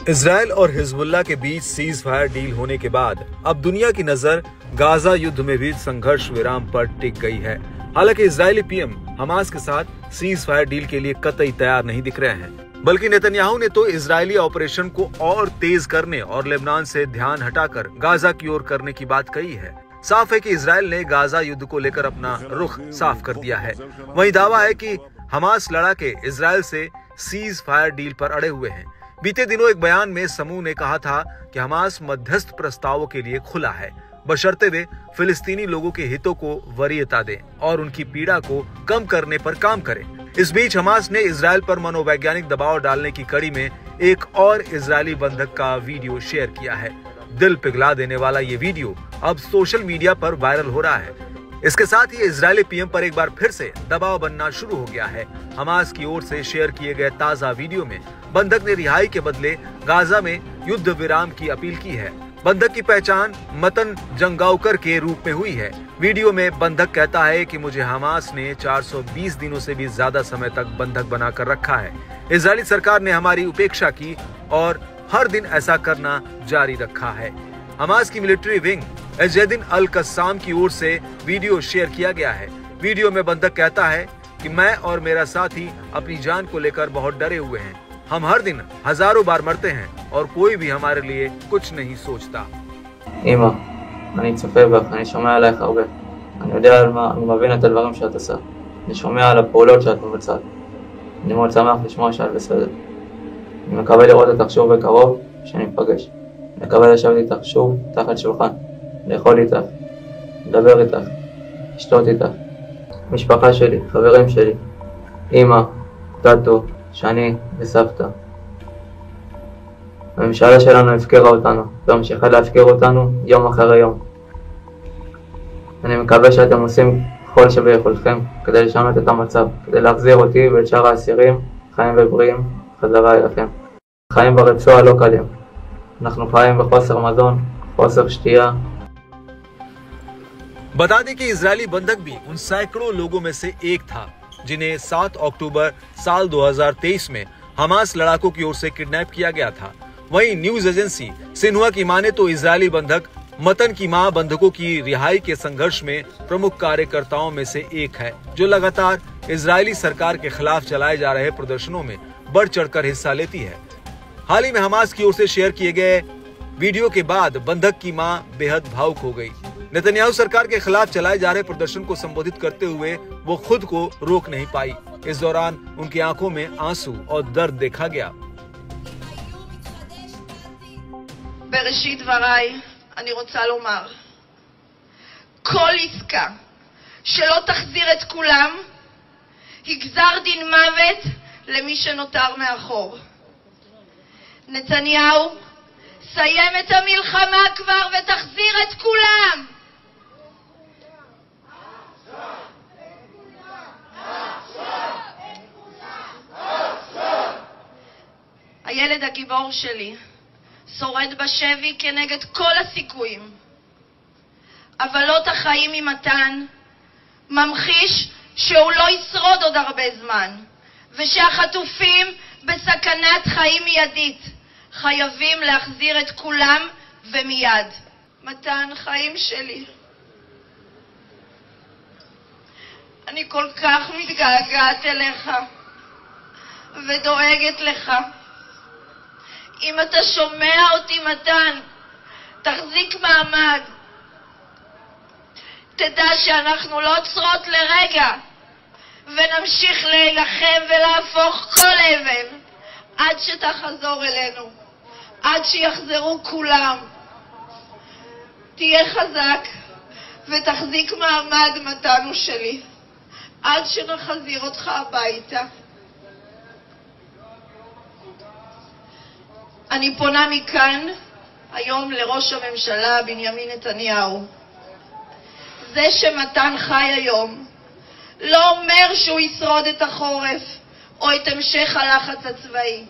इजराइल और हिजबुल्लाह के बीच cease fire deal होने के बाद अब दुनिया की नजर गाजा युद्ध में भी संघर्ष विराम पर टिक गई है। हालांकि इजरायली पीएम हमास के साथ सीज फायर डील के लिए कतई तैयार नहीं दिख रहे हैं, बल्कि नेतन्याहू ने तो इजरायली ऑपरेशन को और तेज करने और लेबनान से ध्यान हटाकर गाजा की ओर करने की बात कही है। साफ है कि इजराइल ने गाजा युद्ध को लेकर अपना रुख साफ कर दिया है। वहीं दावा है कि हमास लड़ाके इजराइल से सीज फायर डील पर अड़े हुए हैं। बीते दिनों एक बयान में समूह ने कहा था कि हमास मध्यस्थ प्रस्तावों के लिए खुला है, बशर्ते वे फिलिस्तीनी लोगों के हितों को वरीयता दें और उनकी पीड़ा को कम करने पर काम करें। इस बीच हमास ने इजराइल पर मनोवैज्ञानिक दबाव डालने की कड़ी में एक और इजरायली बंधक का वीडियो शेयर किया है। दिल पिघला देने वाला ये वीडियो अब सोशल मीडिया पर वायरल हो रहा है। इसके साथ ही इजरायली पीएम पर एक बार फिर से दबाव बनना शुरू हो गया है। हमास की ओर से शेयर किए गए ताजा वीडियो में बंधक ने रिहाई के बदले गाजा में युद्ध विराम की अपील की है। बंधक की पहचान मतन जंगावकर के रूप में हुई है। वीडियो में बंधक कहता है कि मुझे हमास ने 420 दिनों से भी ज्यादा समय तक बंधक बनाकर रखा है। इजरायली सरकार ने हमारी उपेक्षा की और हर दिन ऐसा करना जारी रखा है। हमास की मिलिट्री विंग एजदिन अल कस्साम की ओर से वीडियो शेयर किया गया है। वीडियो में बंधक कहता है कि मैं और मेरा साथी अपनी जान को लेकर बहुत डरे हुए हैं। हम हर दिन हजारों बार मरते हैं और कोई भी हमारे लिए कुछ नहीं सोचता। אמא, אני צופה בך, אני שומע עלייך הרבה. אני יודע על מה, אני מבין את הדברים שאת עושה. אני שומע על הפעולות שאת מבצעת. אני מאוד שמח לשמוע שאת בסדר. אני מקווה לראות אותך שוב בקרוב, שניפגש. אני מקווה לשבת איתך שוב תחת שולחן, לאכול איתך, לדבר איתך, לשתות איתך. משפחה שלי, חברים שלי, אמא, טאטו, שני וסבתא. הממשלה שלנו הפקרה אותנו, וממשיכה להפקר אותנו יום אחרי יום. אני מקווה שאתם עושים כל שביכולתכם כדי לשנות את המצב, כדי להחזיר אותי ואת שאר האסירים חיים ובריאים חזרה אליכם. חיים ברצועה לא קלים. אנחנו חיים בחוסר מזון, חוסר שתייה. बता दें कि इजरायली बंधक भी उन सैकड़ों लोगों में से एक था जिन्हें 7 अक्टूबर साल 2023 में हमास लड़ाकों की ओर से किडनैप किया गया था। वहीं न्यूज एजेंसी सिन्हुआ की माने तो इजरायली बंधक मतन की मां बंधकों की रिहाई के संघर्ष में प्रमुख कार्यकर्ताओं में से एक है, जो लगातार इजरायली सरकार के खिलाफ चलाए जा रहे प्रदर्शनों में बढ़ चढ़कर हिस्सा लेती है। हाल ही में हमास की ओर से शेयर किए गए वीडियो के बाद बंधक की मां बेहद भावुक हो गई। नेतन्याहू सरकार के खिलाफ चलाए जा रहे प्रदर्शन को संबोधित करते हुए वो खुद को रोक नहीं पाई। इस दौरान उनकी आंखों में आंसू और दर्द देखा गया। בראשית דבריי אני רוצה לומר, כל עסקה שלא תחזיר את כולם היא גזר דין מוות למי שנותר מאחור. נתניהו, סיים את המלחמה כבר ותחזיר את כולם. הילד הגיבור שלי שורד בשבי כנגד כל הסיכויים. הבלות החיים ממתן ממחיש שהוא לא ישרוד עוד הרבה זמן, ושהחטופים בסכנת חיים מיידית. חייבים להחזיר את כולם ומיד. מתן, חיים שלי, אני כל כך מתגעגעת אליך ודואגת לך. אם אתה שומע אותי, מתן, תחזיק מעמד. תדע שאנחנו לא עוצרות לרגע, ונמשיך להילחם ולהפוך כל אבן עד שתחזור אלינו, עד שיחזרו כולם. תהיה חזק ותחזיק מעמד, מתנו שלי, עד שנחזיר אותך הביתה. אני פונה מכאן היום לראש הממשלה בנימין נתניהו. זה שמתן חי היום לא אומר שהוא ישרוד את החורף או את המשך הלחץ הצבאי.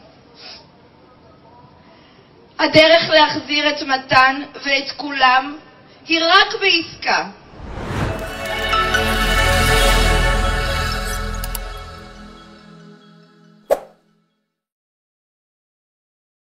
הדרך להחזיר את מתן ואת כולם היא רק בעסקה.